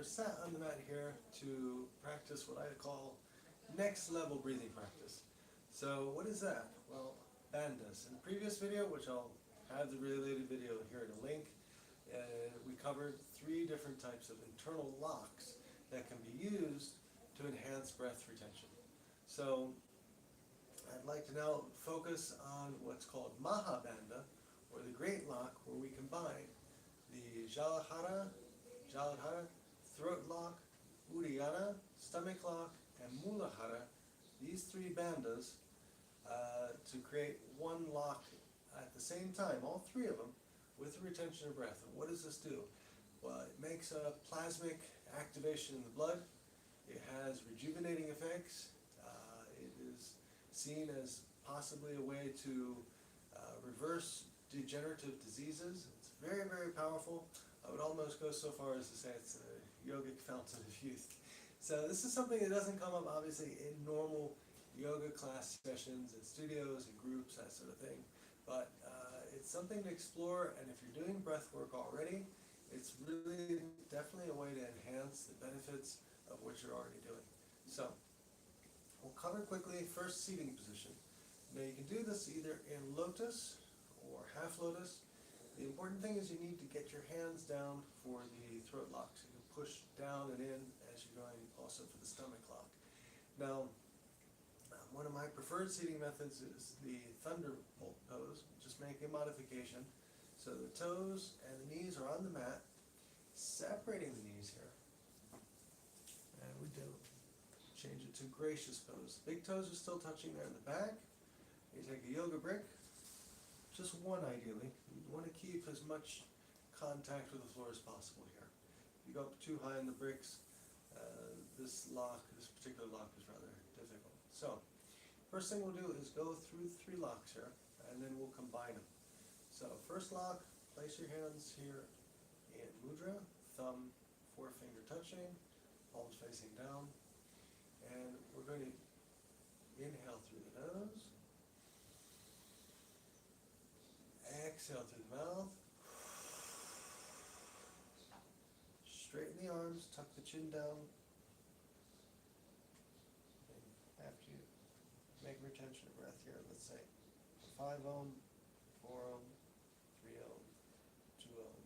sat on the mat here to practice what I call next level breathing practice. So what is that? Well, bandhas. In the previous video, which I'll have the related video here in a link, we covered 3 different types of internal locks that can be used to enhance breath retention. So I'd like to now focus on what's called Maha Bandha, or the Great Lock, where we combine the Jaladhara, throat lock, Uddiyana, stomach lock, and Muladhara, these 3 bandhas, to create one lock at the same time, all 3 of them, with the retention of breath. And what does this do? Well, it makes a plasmic activation in the blood. It has rejuvenating effects. It is seen as possibly a way to reverse degenerative diseases. It's very, very powerful. I would almost go so far as to say it's a yogic fountain of youth. So this is something that doesn't come up obviously in normal yoga class sessions, in studios, in groups, that sort of thing. But it's something to explore, and if you're doing breath work already, it's really definitely a way to enhance the benefits of what you're already doing. So we'll cover quickly first seating position. Now you can do this either in lotus or half lotus. The important thing is you need to get your hands down for the throat lock, so you can push down and in as you're going also for the stomach lock. Now, one of my preferred seating methods is the thunderbolt pose. Just make a modification. So the toes and the knees are on the mat, separating the knees here. And we do change it to gracious pose. Big toes are still touching there in the back. You take a yoga brick, just one ideally. You want to keep as much contact with the floor as possible here. If you go up too high in the bricks, this particular lock is rather difficult. So, first thing we'll do is go through 3 locks here, and then we'll combine them. So, first lock, place your hands here in mudra, thumb, forefinger touching, palms facing down, and we're going to inhale through the nose, exhale through the mouth, straighten the arms, tuck the chin down, and after you make retention of breath here, let's say 5 ohm, 4 ohm, 3 ohm, 2 ohm,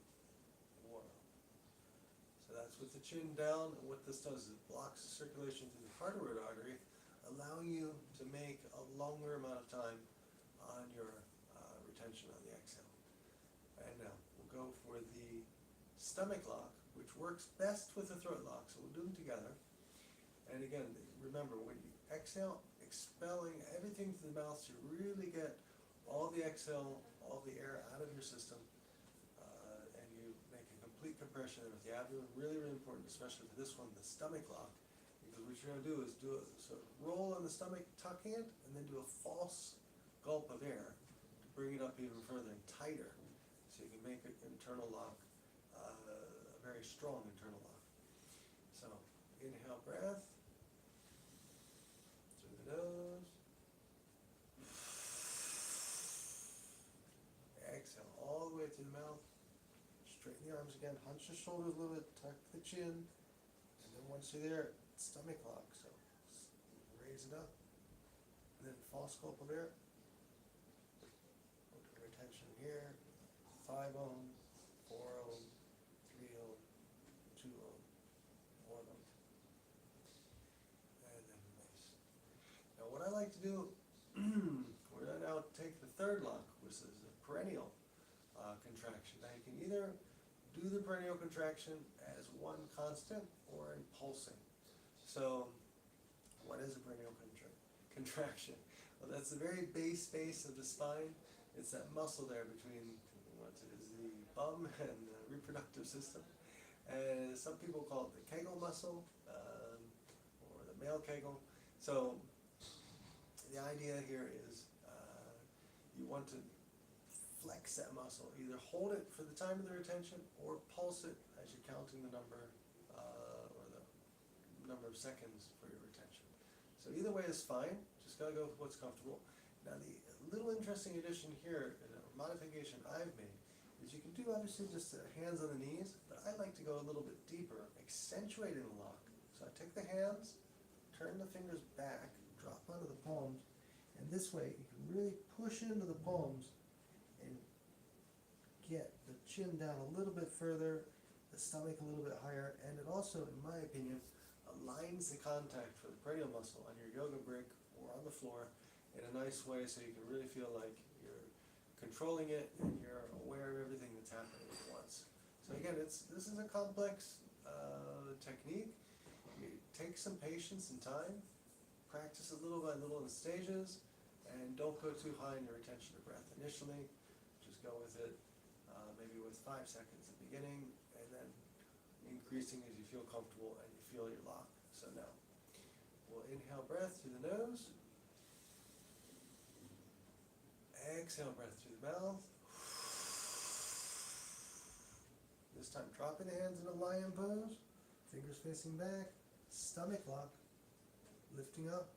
1 ohm. So that's with the chin down, and what this does is it blocks the circulation through the carotid artery, allowing you to make a longer amount of time on your retention on the exhale. And now we'll go for the stomach lock, which works best with the throat lock, so we'll do them together. And again, remember, when you exhale, expelling everything through the mouth, so you really get all the exhale, all the air out of your system, and you make a complete compression with the abdomen. Really, really important, especially for this one, the stomach lock, because what you're going to do is do a sort of roll on the stomach, tucking it, and then do a false gulp of air to bring it up even further and tighter, so you can make an internal lock, a very strong internal lock. So, inhale breath through the nose. Exhale all the way through the mouth. Straighten the arms again. Hunch the shoulders a little bit. Tuck the chin. And then once you're there, stomach lock. So raise it up. And then false gulp of air. Put retention here. 5 ohm, 4 ohm, 3 ohm, 2 ohm, 1 ohm. And then release. Now what I like to do, we're going to now take the third lock, which is a perennial contraction. Now you can either do the perennial contraction as one constant or in pulsing. So what is a perennial contraction? Well, that's the very base space of the spine. It's that muscle there between what is the bum and the reproductive system. And some people call it the Kegel muscle, or the male Kegel. So the idea here is you want to flex that muscle. Either hold it for the time of the retention or pulse it as you're counting the number or the number of seconds for your retention. So either way is fine. Just got to go with what's comfortable. Now the little interesting addition here, a modification I've made, is you can do obviously just hands on the knees, but I like to go a little bit deeper, accentuating the lock. So I take the hands, turn the fingers back, drop onto the palms, and this way you can really push into the palms and get the chin down a little bit further, the stomach a little bit higher, and it also, in my opinion, aligns the contact for the peroneal muscle on your yoga brick or on the floor in a nice way, so you can really feel like you're controlling it and you're aware of everything that's happening at once. So again, this is a complex technique. It takes some patience and time. Practice it little by little in stages, and don't go too high in your retention of breath initially. Just go with it, maybe with 5 seconds at the beginning, and then increasing as you feel comfortable and you feel your lock. So now, we'll inhale breath through the nose. Exhale breath through the mouth. This time dropping the hands in a lion pose, fingers facing back, stomach lock, lifting up,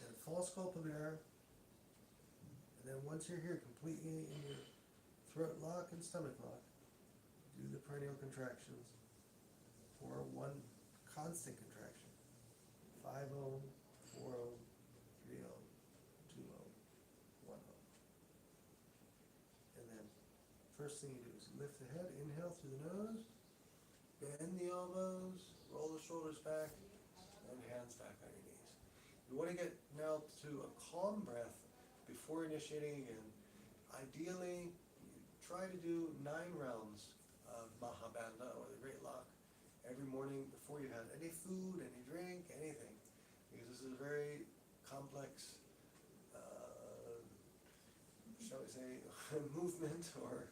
and false sculpin air. And then once you're here completely in your throat lock and stomach lock, do the peroneal contractions for one constant contraction. 5 ohm, 4 ohm, 3 ohm, 2 ohm, 1 ohm. And then first thing you do is lift the head, inhale through the nose, bend the elbows, roll the shoulders back, and hands back on your knees. You want to get now to a calm breath before initiating again. Ideally, you try to do 9 rounds of Maha Bandha, or the Great Lock, every morning before you have any food, any drink, anything. Because this is a very complex, shall we say, movement or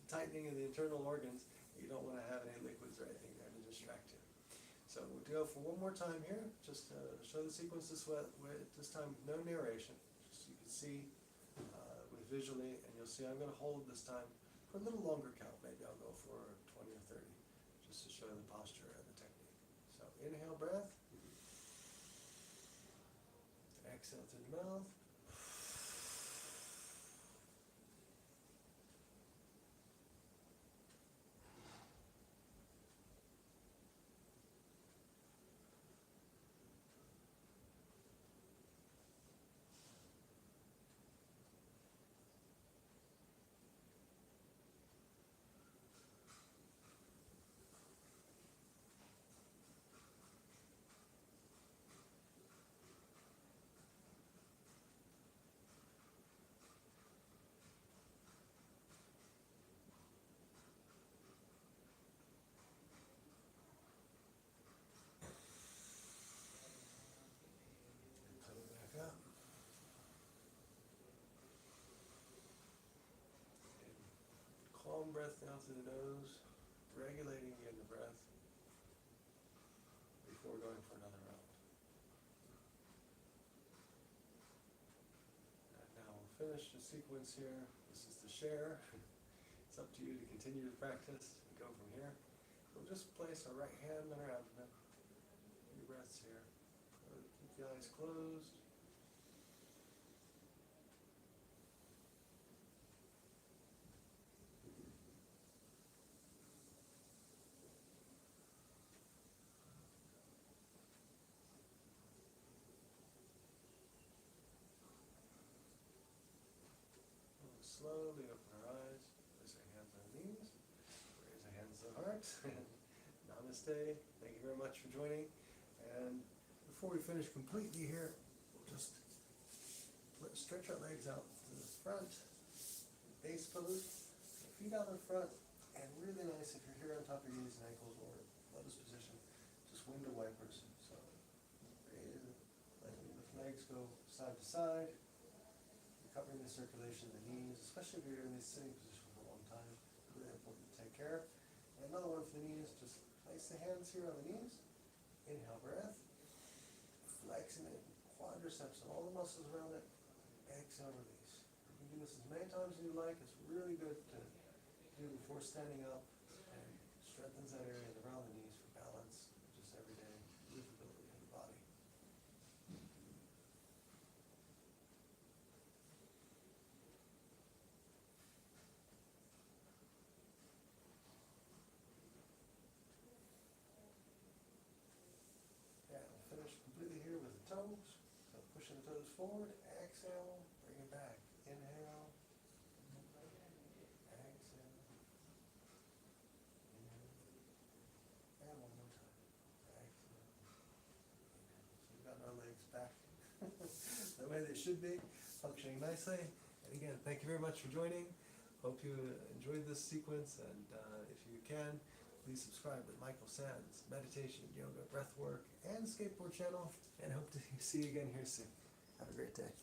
tightening of the internal organs. You don't want to have any liquids or anything there to distract you. So we'll go for one more time here, just to show the sequence this way, this time no narration, just so you can see with visually, and you'll see I'm going to hold this time for a little longer count. Maybe I'll go for 20 or 30, just to show the posture and the technique. So inhale breath, exhale through the mouth. Calm breath down through the nose, regulating again the breath before going for another round. And now we'll finish the sequence here. This is the share. It's up to you to continue to practice and go from here. We'll just place our right hand on our abdomen. Few breaths here. Keep the eyes closed. Slowly open our eyes, place our hands on our knees, raise our hands to the heart, and namaste. Thank you very much for joining. And before we finish completely here, we'll just stretch our legs out to the front, base pose, feet out in front, and really nice if you're here on top of your knees and ankles or lotus position, just window wipers. So raise it, let the legs go side to side. Covering the circulation of the knees, especially if you're in this sitting position for a long time. Really important to take care. And another one for the knees, just place the hands here on the knees. Inhale breath. Flexing it, quadriceps and all the muscles around it. Exhale, release. You can do this as many times as you like. It's really good to do before standing up, and strengthens that area around the knees for balance, just everyday movability in the body. toes forward, exhale, bring it back. Inhale, exhale, inhale, and one more time. Exhale, inhale. So we've got our legs back the way they should be, functioning nicely. And again, thank you very much for joining. Hope you enjoyed this sequence, and if you can, please subscribe to Michael Sands Meditation, Yoga, Breathwork, and Skateboard channel, and hope to see you again here soon. Have a great day.